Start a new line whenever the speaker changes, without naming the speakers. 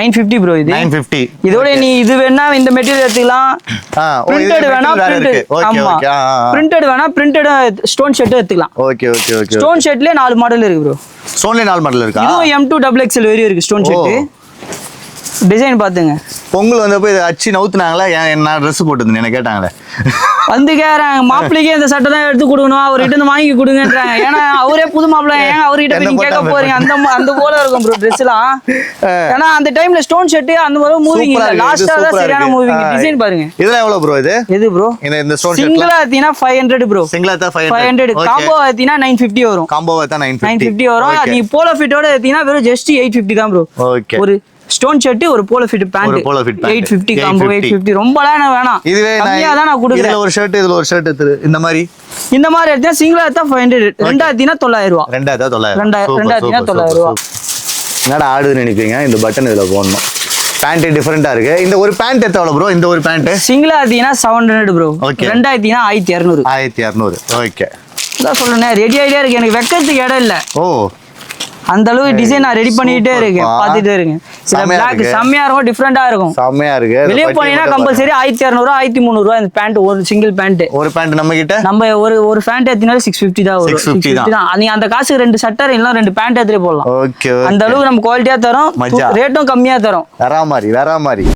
950 bro இது
950.
இதோட நீ இது வேணா இந்த மெட்டீரியல் எடுத்துக்கலாம். பிரிண்டட் வேணா பிரிண்டட். ஆமா பிரிண்டட் வேணா பிரிண்டட் ஸ்டோன் ஷர்ட் எடுத்துக்கலாம்.
Okay okay okay.
ஸ்டோன் ஷர்ட்லயே 4 மாடல் இருக்கு ப்ரோ.
ஸ்டோன்ல 4 மாடல் இருக்கா?
இதுவும் M2 XXL வரையும் இருக்கு ஸ்டோன் ஷர்ட். டிசைன் பாத்துங்க.
பொங்கல் வந்தப்போ இதை அச்சு நவுத்துனாங்களா? என்ன ட்ரெஸ் போட்டுருந்தேன் என்ன கேட்டாங்களே
வந்து கேக்குறாங்க மாப்பிள்ளைக்கே இந்த சட்டை தான் எடுத்து கொடுக்கணும் அவர்கிட்ட இருந்து வாங்கி கொடுங்கன்றாங்க. ஏன்னா அவரே புது மாப்பிள்ளை ஏன் அவர்கிட்ட போய் நீங்க கேட்க போறீங்க? அந்த போல இருக்கும் ப்ரோ ட்ரெஸ் எல்லாம். ஏன்னா அந்த டைம்ல ஸ்டோன் ஷர்ட் அந்த மாதிரி மூவிங் இல்ல. லாஸ்டா தான் சரியான மூவிங். டிசைன் பாருங்க.
இதெல்லாம் எவ்வளவு ப்ரோ இது?
எது ப்ரோ?
இந்த ஸ்டோன் ஷர்ட்
சிங்கிளா ஏத்தினா 500 ப்ரோ.
சிங்கிளா தான்
500. காம்போ ஏத்தினா 950 வரும்.
காம்போ ஏத்தா
950 வரும். நீ போலோ ஃபிட்டோட ஏத்தினா வெறும் ஜஸ்ட் 850 தான் ப்ரோ.
ஓகே.
ஒரு ஸ்டோன் ஷர்ட் ஒரு போலோ ஃபிட் பேண்ட் 850 காம்போ 850 ரொம்பலாம் வேணாம்.
இதுவே
கம்மியா தான் நான் கொடுக்கிறேன்.
இதுல ஒரு ஷர்ட் இதுல ஒரு ஷர்ட் எடுத்து இந்த மாதிரி
எடுத்தா சிங்கிளா எடுத்தா 500. ரெண்டா எடுத்தா 900 ரூபாய்.
ரெண்டா எடுத்தா 900.
ரெண்டா எடுத்தா 900 ரூபாய்.
என்னடா ஆடுதுன்னு நினைப்பீங்க. இந்த பட்டன் இதுல போடணும். பேண்ட் டிஃபரெண்டா இருக்கு. இந்த ஒரு பேண்ட் எவ்வளவு ப்ரோ? இந்த ஒரு பேண்ட்
சிங்கிளா எடுத்தா 700 ப்ரோ. ரெண்டா எடுத்தா 1200.
1200. ஓகே.
அதான் சொல்றேன் ரெடி ஐடியா இருக்கு. எனக்கு வெக்கிறதுக்கு இடம் இல்ல.
ஓ
அந்த அளவுக்கு டிசைன் நான் ரெடி பண்ணிட்டே இருக்கேன். பாத்துட்டே இருக்கேன். சில பிளாக் செம்மையா இருக்கும் டிஃபரெண்டா இருக்கும்.
செம்மையா இருக்கு.
வெளிய போனீங்கன்னா கம்பல்சரி 1200 1300 ரூபாய் இந்த பேண்ட். ஒரு சிங்கிள் பேண்ட்.
ஒரு பேண்ட் நம்ம கிட்ட
நம்ம ஒரு பேண்ட் ஏத்தினால 650 தான் வரும். 650 தான். நீ அந்த காசுக்கு 2 சட்டர் இல்ல 2 பேண்ட் எடுத்துட்டு போடலாம்.
ஓகே.
அந்த அளவுக்கு நம்ம குவாலிட்டியா தரோம். ரேட்டும் கம்மியா தரோம்.
வேற மாதிரி